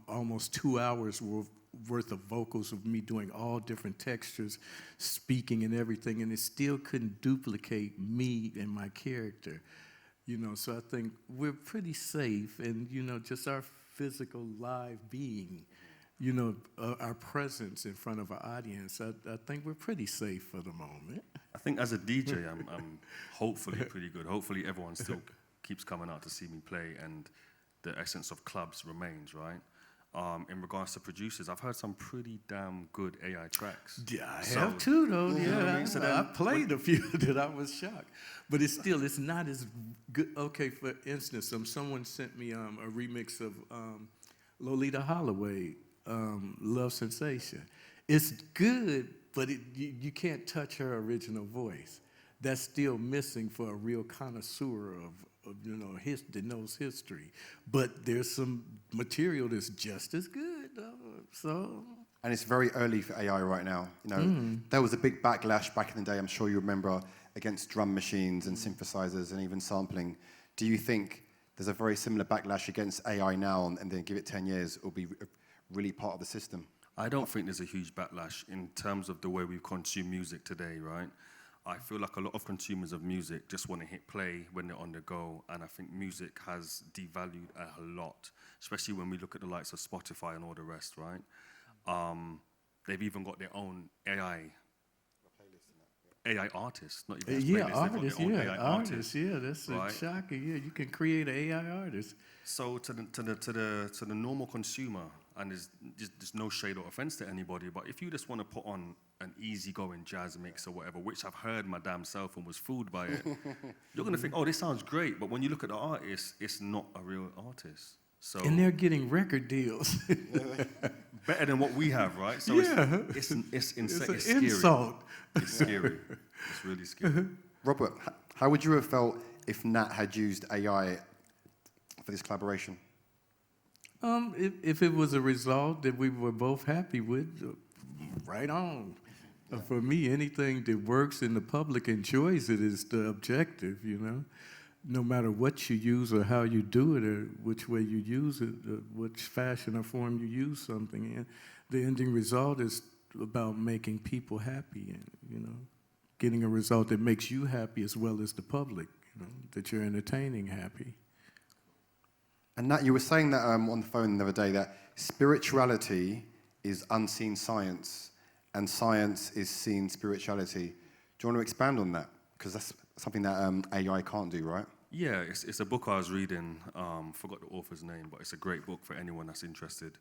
almost 2 hours worth of vocals of me doing all different textures, speaking and everything, and it still couldn't duplicate me and my character. You know, so I think we're pretty safe, and, you know, just our physical live being, you know, our presence in front of an audience, I think we're pretty safe for the moment.
I think as a DJ, I'm hopefully pretty good. Hopefully everyone still keeps coming out to see me play, and the essence of clubs remains, right? In regards to producers, I've heard some pretty damn good AI tracks.
Yeah, I have too, though. Yeah, so I played a few that I was shocked. But it's not as good. Okay, for instance, someone sent me a remix of Lolita Holloway, Love Sensation. It's good, but you can't touch her original voice. That's still missing for a real connoisseur of you know, that knows history. But there's some material that's just as good, though. So
And it's very early for AI right now. You know, there was a big backlash back in the day, I'm sure you remember, against drum machines and synthesizers and even sampling. Do you think there's a very similar backlash against AI now, and then give it 10 years, it'll be really part of the system?
I don't think there's a huge backlash in terms of the way we consume music today, right? I feel like a lot of consumers of music just want to hit play when they're on the go, and I think music has devalued a lot, especially when we look at the likes of Spotify and all the rest, right? They've even got their own AI artists, not even just playlists,
artists,
they've got their own AI artists,
that's
right?
shocking. Yeah, you can create an AI artist.
So to the normal consumer, and there's no shade or offense to anybody, but if you just want to put on an easygoing jazz mix or whatever, which I've heard my damn self and was fooled by it, you're gonna think, oh, this sounds great, but when you look at the artist, it's not a real artist. So
And they're getting record deals.
better than what we have, right? So
Yeah.
it's
It's an
scary.
insult.
It's scary. It's really scary.
Robert, how would you have felt if Nat had used AI for this collaboration?
If it was a result that we were both happy with, right on. For me, anything that works and the public enjoys it is the objective, you know? No matter what you use or how you do it or which way you use it, which fashion or form you use something in, the ending result is about making people happy and, you know, getting a result that makes you happy as well as the public, you know, that you're entertaining happy.
And Nat, you were saying that on the phone the other day, that spirituality is unseen science and science is seen spirituality. Do you want to expand on that? Because that's something that AI can't do, right?
Yeah, it's a book I was reading. Forgot the author's name, but it's a great book for anyone that's interested.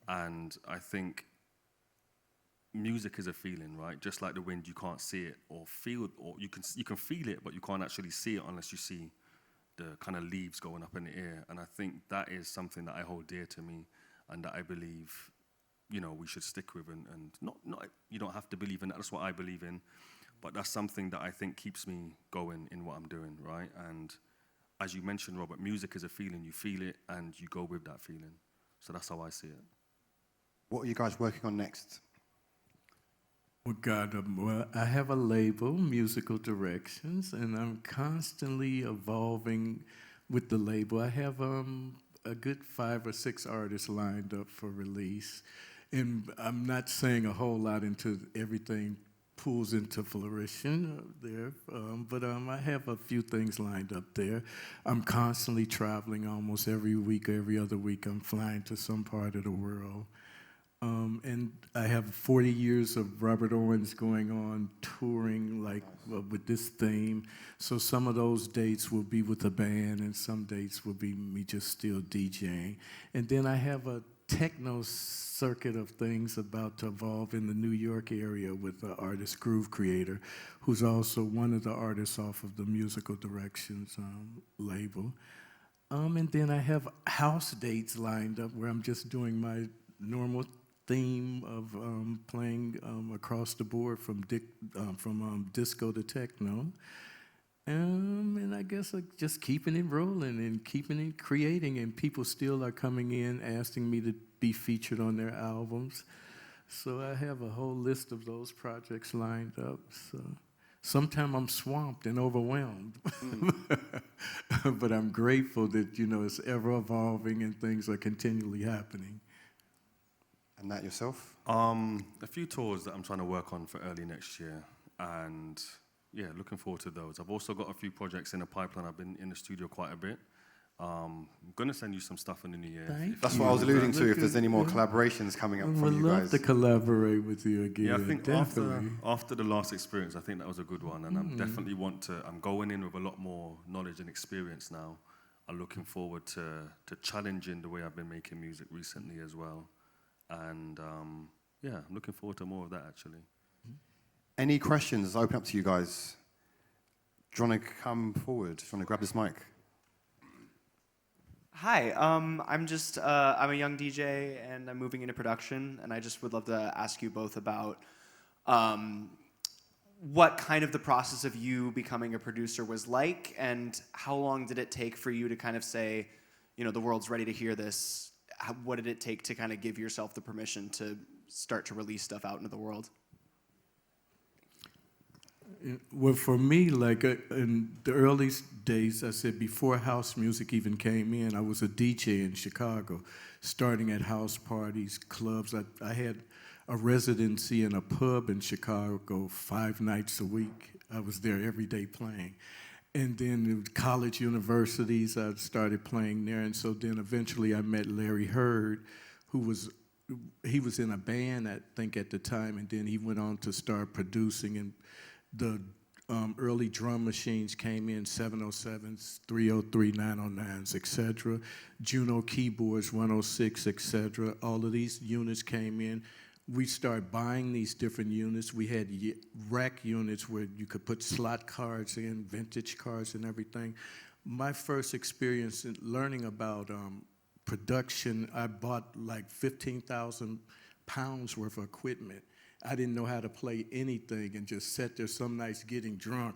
And I think music is a feeling, right? Just like the wind, you can't see it or feel, or you can feel it, but you can't actually see it unless you see the kind of leaves going up in the air. And I think that is something that I hold dear to me, and that I believe, you know, we should stick with. And not you don't have to believe in that. That's what I believe in. But that's something that I think keeps me going in what I'm doing, right? And as you mentioned, Robert, music is a feeling. You feel it and you go with that feeling. So that's how I see it.
What are you guys working on next?
Well, God, well, I have a label, Musical Directions, and I'm constantly evolving with the label. I have a good 5 or 6 artists lined up for release, and I'm not saying a whole lot until everything pulls into fruition there, but I have a few things lined up there. I'm constantly traveling almost every week or every other week. I'm flying to some part of the world. And I have 40 years of Robert Owens going on touring like with this theme. So some of those dates will be with the band and some dates will be me just still DJing. And then I have a techno circuit of things about to evolve in the New York area with the artist Groove Creator, who's also one of the artists off of the Musical Directions label. And then I have house dates lined up where I'm just doing my normal theme of playing across the board from disco to techno. And I guess just keeping it rolling and keeping it creating, and people still are coming in asking me to be featured on their albums. So I have a whole list of those projects lined up. So sometimes I'm swamped and overwhelmed, but I'm grateful that, you know, it's ever evolving and things are continually happening.
And that yourself?
A few tours that I'm trying to work on for early next year, and yeah, looking forward to those. I've also got a few projects in the pipeline. I've been in the studio quite a bit. I'm going to send you some stuff in the new year.
That's what I was alluding to, if there's any more collaborations coming up from you guys.
We'd love to collaborate with you again.
Yeah, I think
definitely.
after the last experience, I think that was a good one. And I'm definitely I'm going in with a lot more knowledge and experience now. I'm looking forward to challenging the way I've been making music recently as well. And yeah, I'm looking forward to more of that, actually.
Any questions? I'll open up to you guys. Do you want to come forward? Do you want to grab this mic?
Hi, I'm a young DJ and I'm moving into production, and I just would love to ask you both about what kind of the process of you becoming a producer was like, and how long did it take for you to kind of say, you know, the world's ready to hear this? what did it take to kind of give yourself the permission to start to release stuff out into the world?
Well, for me, like in the early days, I said before house music even came in, I was a DJ in Chicago, starting at house parties, clubs. I had a residency in a pub in Chicago 5 nights a week. I was there every day playing. And then college universities, I started playing there. And so then eventually I met Larry Hurd, he was in a band, I think, at the time, and then he went on to start producing, and the early drum machines came in, 707s, 303, 909s, etc. Juno keyboards, 106, etc. All of these units came in. We started buying these different units. We had rack units where you could put slot cards in, vintage cards and everything. My first experience in learning about production, I bought like 15,000 pounds worth of equipment. I didn't know how to play anything and just sat there some nights getting drunk,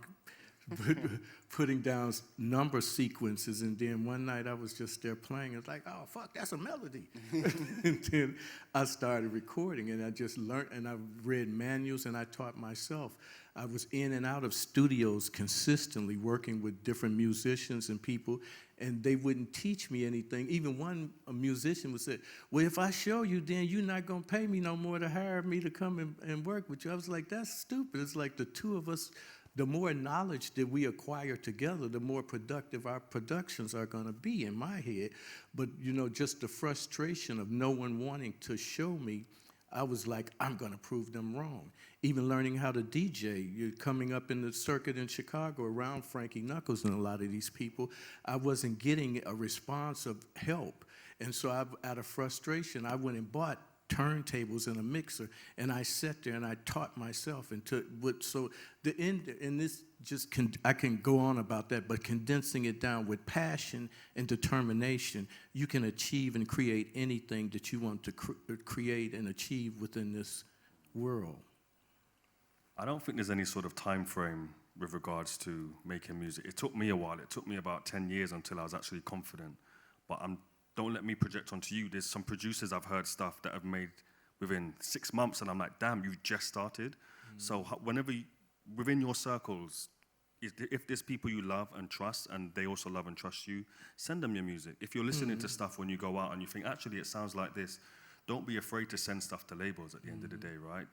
putting down number sequences. And then one night I was just there playing. It's like, oh, fuck, that's a melody. And then I started recording, and I just learned, and I read manuals, and I taught myself. I was in and out of studios consistently working with different musicians and people, and they wouldn't teach me anything. Even one musician would say, well, if I show you, then you're not going to pay me no more to hire me to come and work with you. I was like, that's stupid. It's like the two of us, the more knowledge that we acquire together, the more productive our productions are going to be in my head. But, you know, just the frustration of no one wanting to show me, I was like, I'm going to prove them wrong. Even learning how to DJ, you're coming up in the circuit in Chicago around Frankie Knuckles and a lot of these people, I wasn't getting a response of help. And so out of frustration, I went and bought turntables and a mixer, and I sat there and I taught myself. And so the end, and this just I can go on about that, but condensing it down with passion and determination, you can achieve and create anything that you want to create and achieve within this world.
I don't think there's any sort of time frame with regards to making music. It took me a while. It took me about 10 years until I was actually confident. But don't let me project onto you. There's some producers I've heard stuff that have made within 6 months, and I'm like, damn, you've just started. So whenever within your circles, if there's people you love and trust, and they also love and trust you, send them your music. If you're listening to stuff when you go out and you think, actually, it sounds like this, don't be afraid to send stuff to labels at the end of the day, right?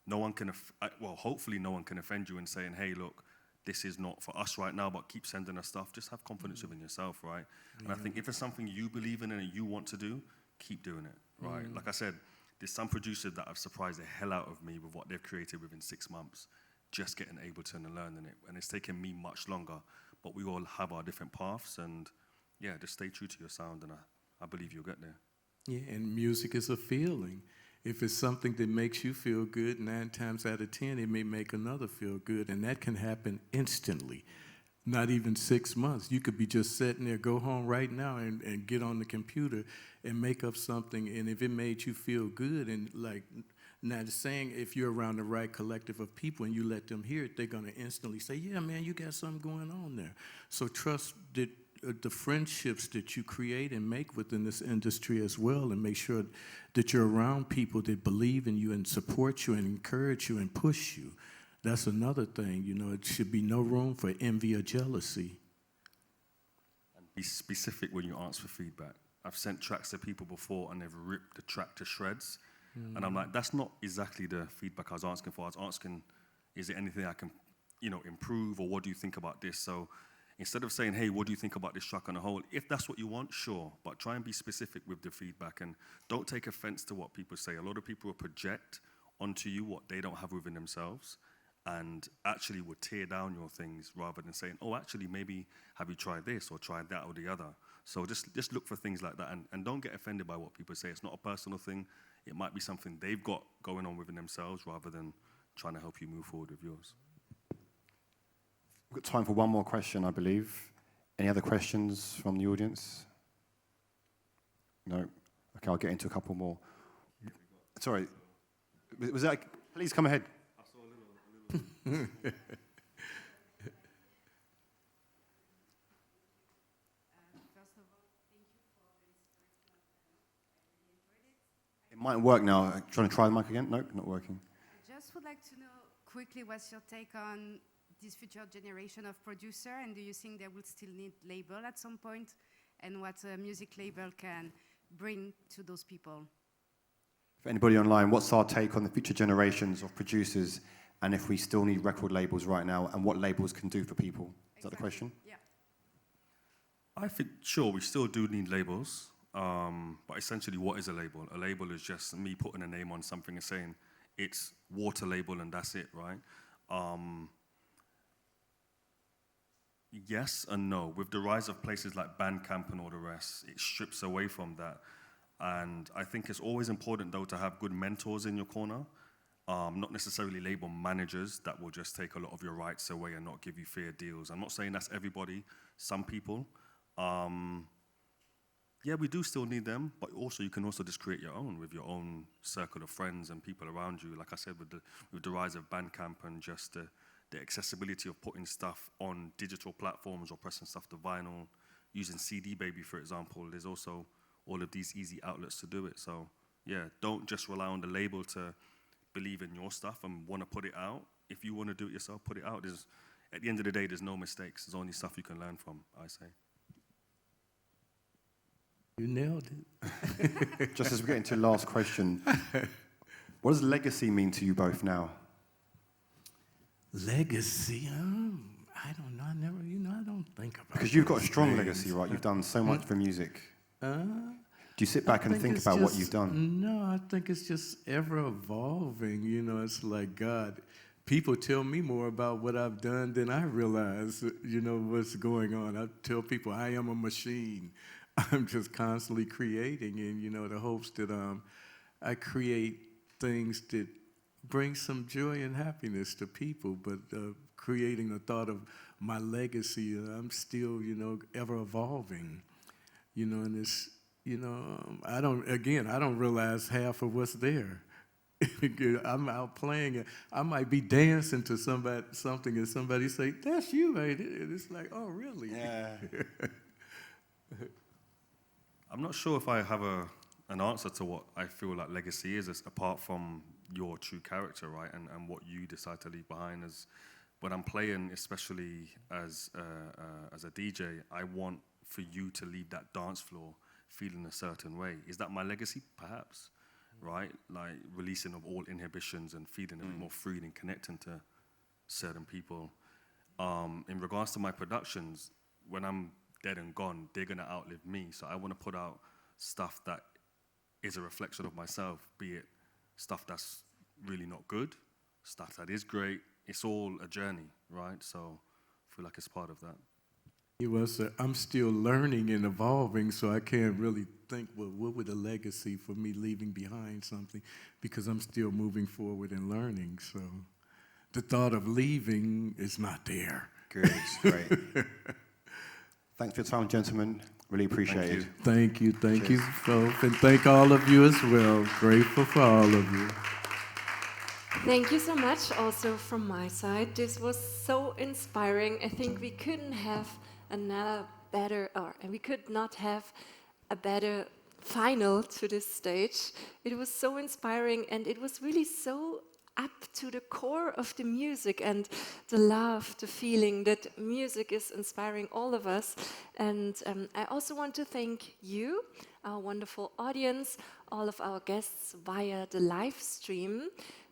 No one can, hopefully no one can offend you in saying, hey, look, this is not for us right now, but keep sending us stuff. Just have confidence within yourself, right? And I think if it's something you believe in and you want to do, keep doing it, right? Like I said, there's some producers that have surprised the hell out of me with what they've created within 6 months, just getting Ableton and learning it. And it's taken me much longer, but we all have our different paths, and yeah, just stay true to your sound, and I believe you'll get there.
Yeah, and music is a feeling. If it's something that makes you feel good, 9 times out of 10, it may make another feel good, and that can happen instantly, not even 6 months. You could be just sitting there, go home right now and get on the computer and make up something, and if it made you feel good, and like Nat is saying, if you're around the right collective of people and you let them hear it, they're going to instantly say, yeah, man, you got something going on there. So trust that the friendships that you create and make within this industry as well, and make sure that you're around people that believe in you and support you and encourage you and push you. That's another thing, you know, it should be no room for envy or jealousy.
And be specific when you ask for feedback. I've sent tracks to people before and they've ripped the track to shreds. And I'm like, that's not exactly the feedback I was asking for. I was asking, is there anything I can, improve, or what do you think about this? So instead of saying, hey, what do you think about this track on the whole? If that's what you want, sure. But try and be specific with the feedback, and don't take offense to what people say. A lot of people will project onto you what they don't have within themselves, and actually would tear down your things rather than saying, oh, actually, maybe have you tried this or tried that or the other? So just look for things like that, and don't get offended by what people say. It's not a personal thing. It might be something they've got going on within themselves rather than trying to help you move forward with yours.
We've got time for one more question, I believe. Any other questions from the audience? No? Okay, I'll get into a couple more. Sorry, was that, please come ahead.
I saw a little.
First of all, thank you for this great platform.
It might work now. Trying to try the mic again? Nope, not working.
I just would like to know quickly what's your take on this future generation of producer, and do you think they will still need label at some point, and what a music label can bring to those people?
For anybody online, what's our take on the future generations of producers, and if we still need record labels right now, and what labels can do for people? Is that the question?
Yeah.
I think, sure, we still do need labels, but essentially what is a label? A label is just me putting a name on something and saying it's water label and that's it, right? Yes and no. With the rise of places like Bandcamp and all the rest, it strips away from that. And I think it's always important, though, to have good mentors in your corner, not necessarily label managers that will just take a lot of your rights away and not give you fair deals. I'm not saying that's everybody, some people. Yeah, we do still need them, but also you can also just create your own with your own circle of friends and people around you. Like I said, with the rise of Bandcamp and just the accessibility of putting stuff on digital platforms or pressing stuff to vinyl, using CD Baby, for example, there's also all of these easy outlets to do it. So yeah, don't just rely on the label to believe in your stuff and want to put it out. If you want to do it yourself, put it out. At the end of the day, there's no mistakes. There's only stuff you can learn from, I say.
You nailed it.
Just as we get into the last question, what does legacy mean to you both now?
Legacy? I don't know. I don't think about it.
Because you've got a strong legacy, right? You've done so much for music. Do you sit back and think about what you've done?
No, I think it's just ever evolving. You know, it's like, God, people tell me more about what I've done than I realize, you know, what's going on. I tell people I am a machine. I'm just constantly creating, and, you know, the hopes that I create things that bring some joy and happiness to people, but creating the thought of my legacy, I'm still, you know, ever evolving, you know, and it's, you know, I don't realize half of what's there. I'm out playing it. I might be dancing to something and somebody say, "That's you, ain't it?" And it's like, "Oh, really?"
Yeah.
I'm not sure if I have an answer to what I feel like legacy is, apart from your true character, right, and what you decide to leave behind. As when I'm playing, especially as a DJ, I want for you to leave that dance floor feeling a certain way. Is that my legacy? Perhaps, right? Like releasing of all inhibitions and feeling a bit more free and connecting to certain people. In regards to my productions, when I'm dead and gone, they're gonna outlive me. So I want to put out stuff that is a reflection of myself, be it stuff that's really not good, stuff that is great. It's all a journey, right? So I feel like it's part of that.
I'm still learning and evolving, so I can't really think, well, what would a legacy for me leaving behind something, because I'm still moving forward and learning. So the thought of leaving is not there.
Good, great. Thanks for your time, gentlemen. Really appreciate it.
Thank you both, and thank all of you as well. Grateful for all of you.
Thank you so much also from my side. This was so inspiring. I think we couldn't have we could not have a better final to this stage. It was so inspiring, and it was really so up to the core of the music and the love, the feeling that music is inspiring all of us. And I also want to thank you, our wonderful audience, all of our guests via the live stream.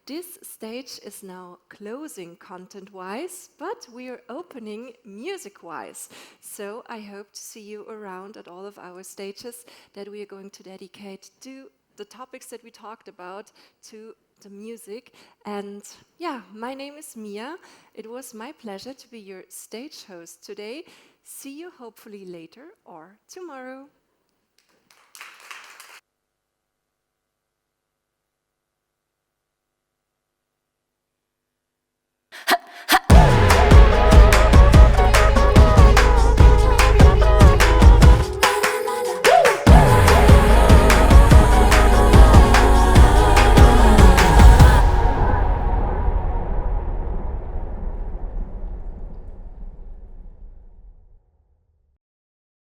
This stage is now closing content-wise, but we are opening music-wise. So I hope to see you around at all of our stages that we are going to dedicate to the topics that we talked about, to the music. And yeah, my name is Mia. It was my pleasure to be your stage host today. See you hopefully later or tomorrow.